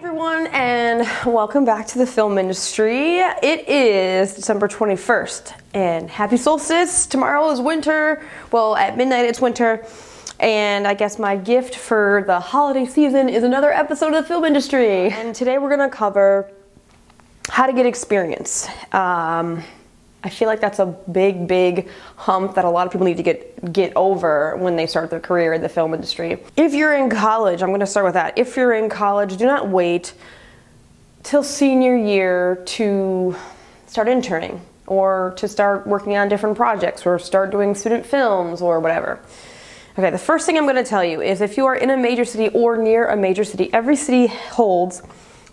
Everyone, and welcome back to the film industry. It is December 21st and happy solstice. Tomorrow is winter. Well, at midnight it's winter. And I guess my gift for the holiday season is another episode of the film industry. And today we're gonna cover how to get experience. I feel like that's a big hump that a lot of people need to get over when they start their career in the film industry. If you're in college, I'm gonna start with that. If you're in college, do not wait till senior year to start interning or to start working on different projects or start doing student films or whatever. Okay, the first thing I'm gonna tell you is if you are in a major city or near a major city, every city holds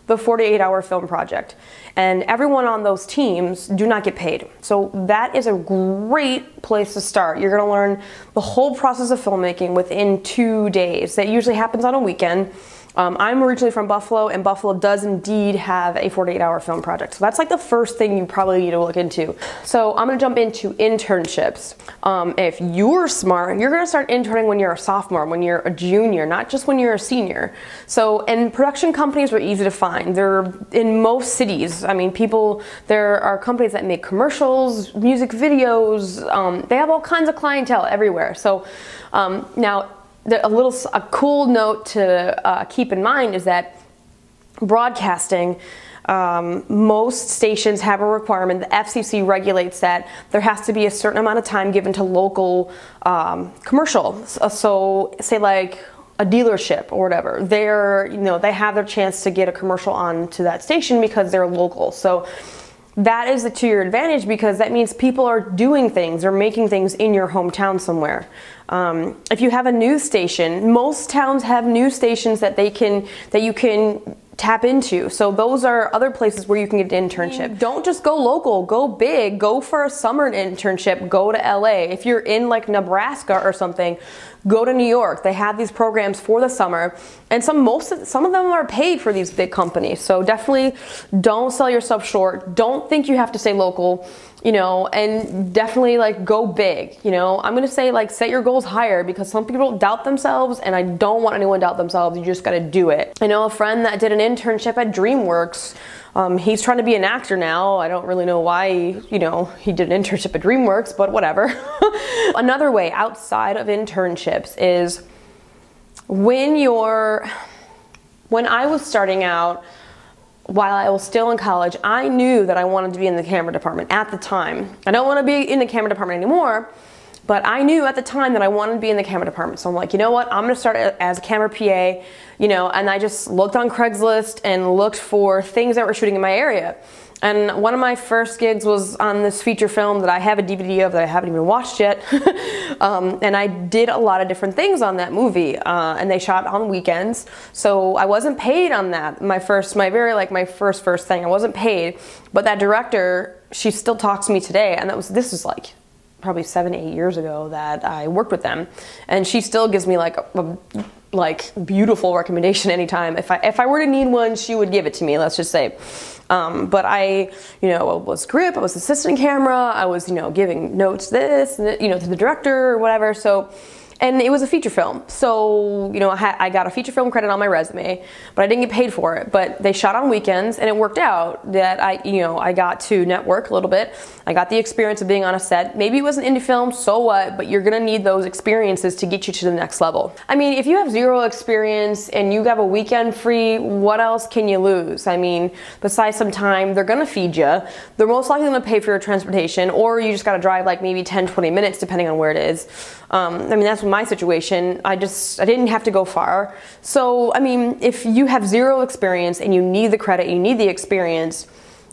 the 48-hour film project. And everyone on those teams do not get paid. So that is a great place to start. You're gonna learn the whole process of filmmaking within 2 days. That usually happens on a weekend. I'm originally from Buffalo, and Buffalo does indeed have a 48-hour film project. So that's like the first thing you probably need to look into. So I'm gonna jump into internships. If you're smart, you're gonna start interning when you're a sophomore, when you're a junior, not just when you're a senior. So, and production companies are easy to find. They're in most cities. I mean, there are companies that make commercials, music videos. They have all kinds of clientele everywhere. So now, a cool note to keep in mind is that broadcasting, most stations have a requirement. The FCC regulates that there has to be a certain amount of time given to local commercials. So say like a dealership or whatever, they have their chance to get a commercial onto that station because they're local. So that is to your advantage because that means people are doing things or making things in your hometown somewhere. If you have a news station, most towns have news stations that you can tap into. So those are other places where you can get an internship. Don't just go local, go big, go for a summer internship, go to LA. If you're in like Nebraska or something, go to New York. They have these programs for the summer, and some of them are paid for these big companies. So definitely don't sell yourself short. Don't think you have to stay local, and definitely like go big. I'm gonna say like set your goals higher because some people doubt themselves, and I don't want anyone to doubt themselves. You just gotta do it. I know a friend that did an internship at DreamWorks. He's trying to be an actor now. I don't really know why, he did an internship at DreamWorks, but whatever. Another way outside of internships is when I was starting out, while I was still in college, I knew that I wanted to be in the camera department at the time. I don't want to be in the camera department anymore, but I knew at the time that I wanted to be in the camera department. So I'm like, you know what? I'm going to start as a camera PA, and I just looked on Craigslist and looked for things that were shooting in my area. And one of my first gigs was on this feature film that I have a DVD of that I haven't even watched yet. And I did a lot of different things on that movie, and they shot on weekends. So I wasn't paid on that. My first thing, I wasn't paid. But that director, she still talks to me today, and this was like probably 7-8 years ago that I worked with them, and she still gives me like a beautiful recommendation anytime. If I were to need one, she would give it to me, let's just say. But I was grip, I was assistant camera, I was, giving notes to the director or whatever. So, and it was a feature film. So, I got a feature film credit on my resume, but I didn't get paid for it. But they shot on weekends, and it worked out that I got to network a little bit. I got the experience of being on a set. Maybe it was an indie film, so what? But you're gonna need those experiences to get you to the next level. I mean, if you have zero experience and you have a weekend free, what else can you lose? I mean, besides some time, they're gonna feed you. They're most likely gonna pay for your transportation, or you just gotta drive like maybe 10-20 minutes depending on where it is. I mean, that's my situation. I didn't have to go far. So, I mean, if you have zero experience and you need the credit, you need the experience,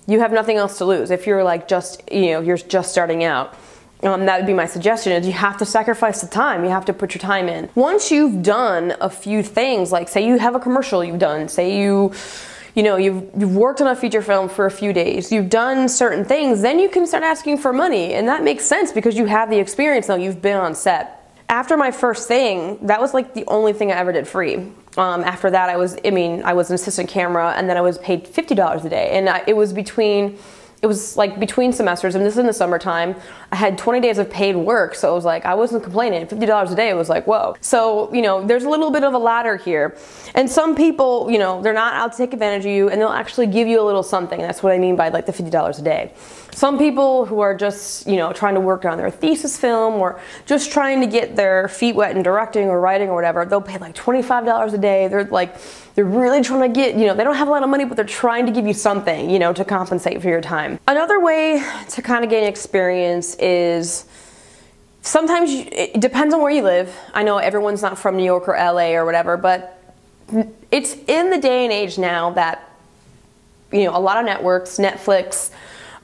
you have nothing else to lose. If you're like you're just starting out, that would be my suggestion, is you have to sacrifice the time. You have to put your time in. Once you've done a few things, like say you have a commercial you've done, say you've worked on a feature film for a few days, you've done certain things, then you can start asking for money. And that makes sense because you have the experience now, you've been on set. After my first thing, that was like the only thing I ever did free. After that, I was an assistant camera, and then I was paid $50 a day. And it was between it was like between semesters, and this is in the summertime, I had 20 days of paid work, so it was like, I wasn't complaining. $50 a day was like, whoa. So, you know, there's a little bit of a ladder here. And some people, you know, they're not out to take advantage of you, and they'll actually give you a little something. That's what I mean by like the $50 a day. Some people who are just, you know, trying to work on their thesis film or just trying to get their feet wet in directing or writing or whatever, they'll pay like $25 a day. They're really trying to get, you know, they don't have a lot of money, but they're trying to give you something, you know, to compensate for your time. Another way to kind of gain experience is sometimes it depends on where you live. I know everyone's not from New York or LA or whatever, but it's in the day and age now that, you know, a lot of networks, Netflix,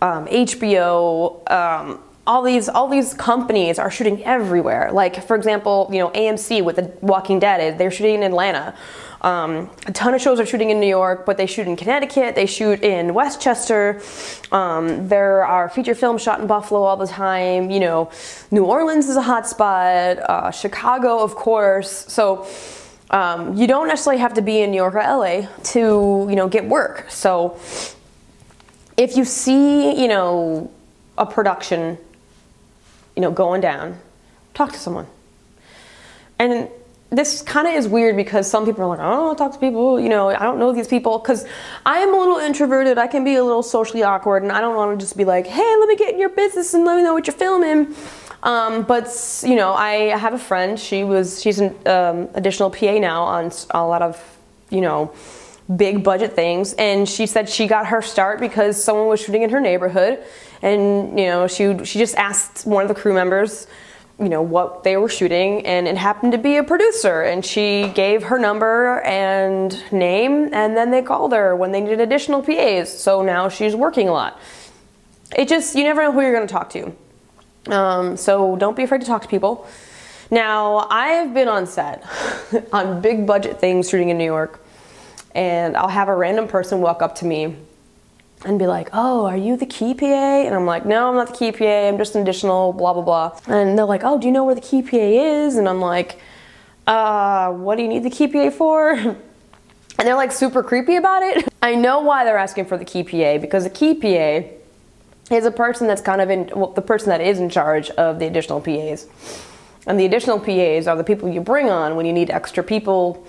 HBO, all these companies are shooting everywhere. Like, for example, you know, AMC with The Walking Dead, they're shooting in Atlanta. A ton of shows are shooting in New York, but they shoot in Connecticut, they shoot in Westchester. There are feature films shot in Buffalo all the time. You know, New Orleans is a hot spot, Chicago, of course. So you don't necessarily have to be in New York or LA to, you know, get work. So if you see, you know, a production, you know, going down, talk to someone. And this kind of is weird because some people are like, I don't want to talk to people, you know, I don't know these people, because I am a little introverted, I can be a little socially awkward, and I don't want to just be like, hey, let me get in your business and let me know what you're filming. But, you know, I have a friend, she's an additional PA now on a lot of, you know, big budget things, and she said she got her start because someone was shooting in her neighborhood, and, you know, she just asked one of the crew members, you know, what they were shooting, and it happened to be a producer, and she gave her number and name, and then they called her when they needed additional PAs, so now she's working a lot. It just, you never know who you're going to talk to, so don't be afraid to talk to people. Now, I've been on set on big budget things shooting in New York, and I'll have a random person walk up to me and be like, oh, are you the key PA? And I'm like, no, I'm not the key PA, I'm just an additional blah, blah, blah. And they're like, oh, do you know where the key PA is? And I'm like, what do you need the key PA for? And they're like super creepy about it. I know why they're asking for the key PA, because the key PA is a person that's kind of in, well, the person that is in charge of the additional PAs. And the additional PAs are the people you bring on when you need extra people,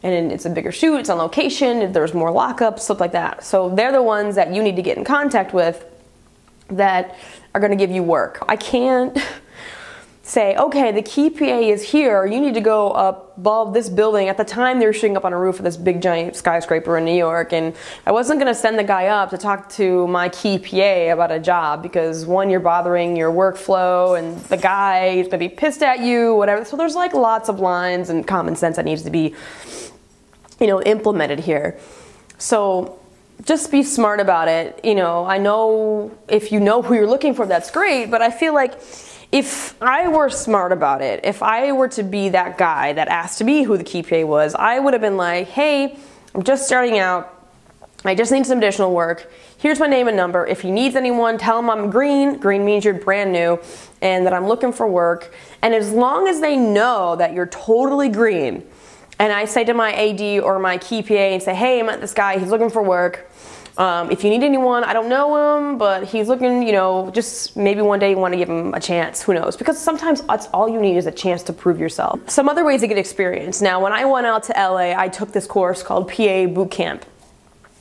and it's a bigger shoot, it's on location, there's more lockups, stuff like that. So they're the ones that you need to get in contact with that are gonna give you work. I can't say, okay, the key PA is here, you need to go up above this building. At the time, they were shooting up on a roof of this big giant skyscraper in New York, and I wasn't gonna send the guy up to talk to my key PA about a job, because one, you're bothering your workflow, and the guy is gonna be pissed at you, whatever. So there's like lots of lines and common sense that needs to be, you know, implemented here. So just be smart about it. You know, I know if you know who you're looking for, that's great, but I feel like if I were smart about it, if I were to be that guy that asked to be who the key PA was, I would have been like, hey, I'm just starting out, I just need some additional work. Here's my name and number. If he needs anyone, tell him I'm green. Green means you're brand new, and that I'm looking for work. And as long as they know that you're totally green, and I say to my AD or my key PA and say, hey, I met this guy, he's looking for work. If you need anyone, I don't know him, but he's looking, you know, just maybe one day you want to give him a chance, who knows? Because sometimes that's all you need is a chance to prove yourself. Some other ways to get experience. Now, when I went out to LA, I took this course called PA Bootcamp.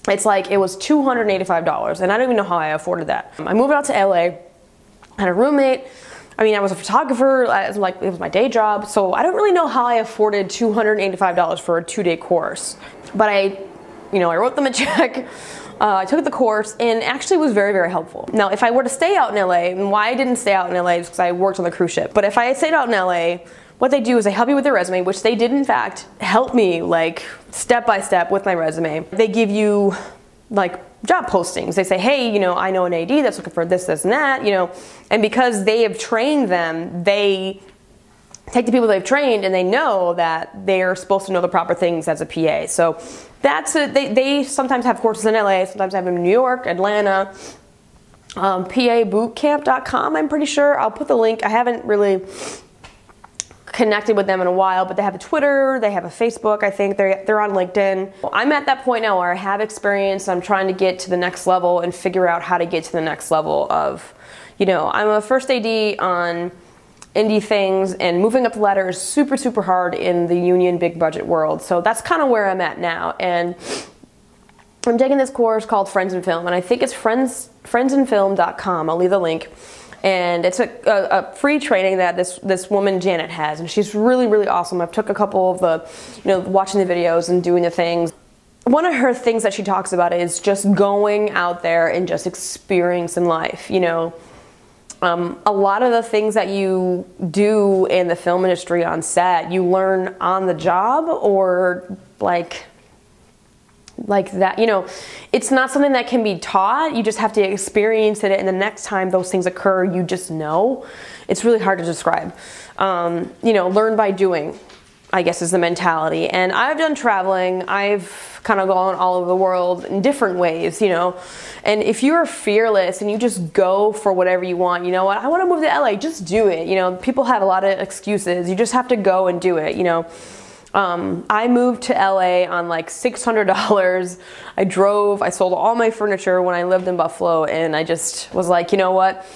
It's like, it was $285, and I don't even know how I afforded that. I moved out to LA, I had a roommate. I mean, I was a photographer, it was my day job, so I don't really know how I afforded $285 for a 2-day course. But I wrote them a check, I took the course, and actually was very, very helpful. Now, if I were to stay out in LA, and why I didn't stay out in LA is because I worked on the cruise ship, but if I had stayed out in LA, what they do is they help you with your resume, which they did in fact help me like step by step with my resume. They give you like job postings. They say, hey, you know, I know an AD that's looking for this, this, and that, you know, and because they have trained them, they take the people they've trained and they know that they're supposed to know the proper things as a PA. So that's it. They sometimes have courses in LA, sometimes have them in New York, Atlanta, PAbootcamp.com, I'm pretty sure. I'll put the link. I haven't really connected with them in a while, but they have a Twitter, they have a Facebook, I think they're on LinkedIn. I'm at that point now where I have experience. I'm trying to get to the next level and figure out how to get to the next level of, you know, I'm a first AD on indie things, and moving up the ladder is super, super hard in the union big budget world. So that's kind of where I'm at now. And I'm taking this course called Friends in Film, and I think it's friendsinfilm.com. I'll leave the link. And it's a free training that this woman, Janet, has, and she's really, really awesome. I've took a couple of the, you know, watching the videos and doing the things. One of her things that she talks about is just going out there and just experiencing life, you know. A lot of the things that you do in the film industry on set, you learn on the job, or like that, you know, it's not something that can be taught. You just have to experience it, and the next time those things occur, you just know. It's really hard to describe. You know, learn by doing, I guess, is the mentality. And I've done traveling. I've kind of gone all over the world in different ways, you know. And if you're fearless and you just go for whatever you want, you know what, I want to move to LA, just do it. You know, people have a lot of excuses. You just have to go and do it, you know. I moved to LA on like $600. I sold all my furniture when I lived in Buffalo, and I just was like, you know what,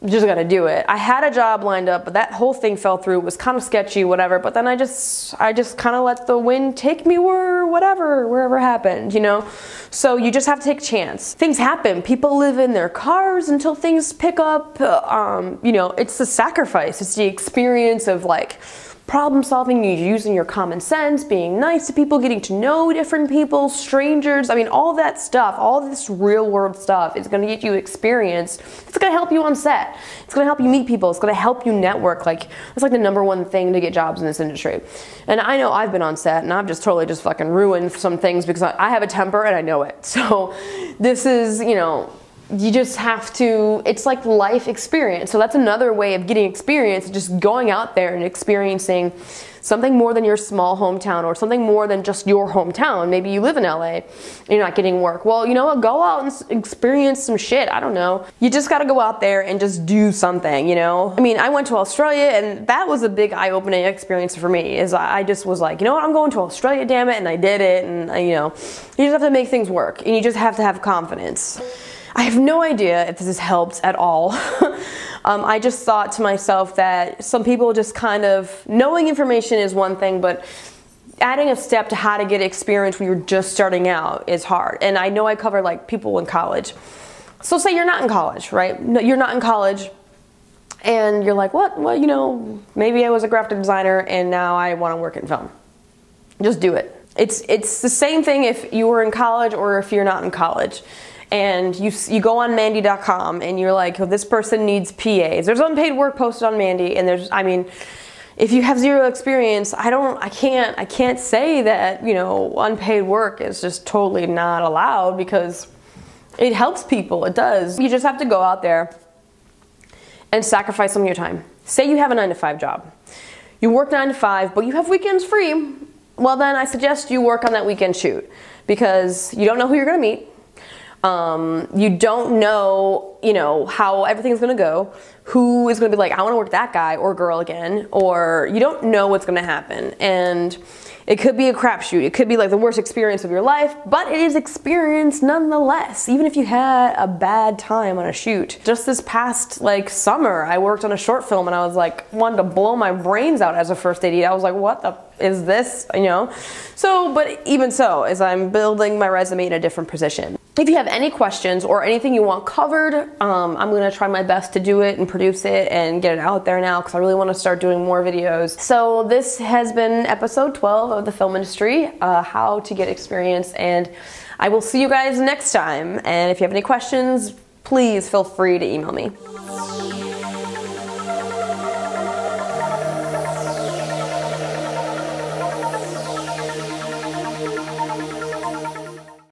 I'm just gotta do it. I had a job lined up, but that whole thing fell through. It was kind of sketchy, whatever, but then I just kind of let the wind take me wherever happened, you know? So you just have to take a chance. Things happen. People live in their cars until things pick up. You know, it's the sacrifice. It's the experience of like problem solving, you using your common sense, being nice to people, getting to know different people, strangers. I mean, all that stuff, all this real world stuff is going to get you experience. It's going to help you on set. It's going to help you meet people. It's going to help you network. Like, it's like the #1 thing to get jobs in this industry. And I know I've been on set and I've just totally just fucking ruined some things because I have a temper and I know it. So this is, you know, you just have to, it's like life experience. So that's another way of getting experience, just going out there and experiencing something more than your small hometown, or something more than just your hometown. Maybe you live in LA and you're not getting work. Well, you know what, go out and experience some shit. I don't know. You just gotta go out there and just do something, you know? I mean, I went to Australia, and that was a big eye-opening experience for me, is I just was like, you know what, I'm going to Australia, damn it, and I did it, and you know, you just have to make things work, and you just have to have confidence. I have no idea if this has helped at all. I just thought to myself that some people just kind of, knowing information is one thing, but adding a step to how to get experience when you're just starting out is hard. And I know I cover like people in college. So say you're not in college, right? No, you're not in college, and you're like, what? Well, you know, maybe I was a graphic designer and now I want to work in film. Just do it. It's the same thing if you were in college or if you're not in college. And you go on Mandy.com and you're like, oh, this person needs PAs. There's unpaid work posted on Mandy, and there's, I mean, if you have zero experience, I can't say that, you know, unpaid work is just totally not allowed, because it helps people, it does. You just have to go out there and sacrifice some of your time. Say you have a 9-to-5 job. You work 9 to 5, but you have weekends free. Well, then I suggest you work on that weekend shoot, because you don't know who you're gonna meet. You don't know, you know, how everything's gonna go, who is gonna be like, I wanna work that guy or girl again, or you don't know what's gonna happen. And it could be a crapshoot. It could be like the worst experience of your life, but it is experience nonetheless, even if you had a bad time on a shoot. Just this past like summer, I worked on a short film and I was like, wanted to blow my brains out as a first AD. I was like, what the is this, you know? So, but even so, as I'm building my resume in a different position. If you have any questions or anything you want covered, I'm gonna try my best to do it and produce it and get it out there now, because I really want to start doing more videos. So this has been episode 12 of the film industry, how to get experience, and I will see you guys next time. And if you have any questions, please feel free to email me.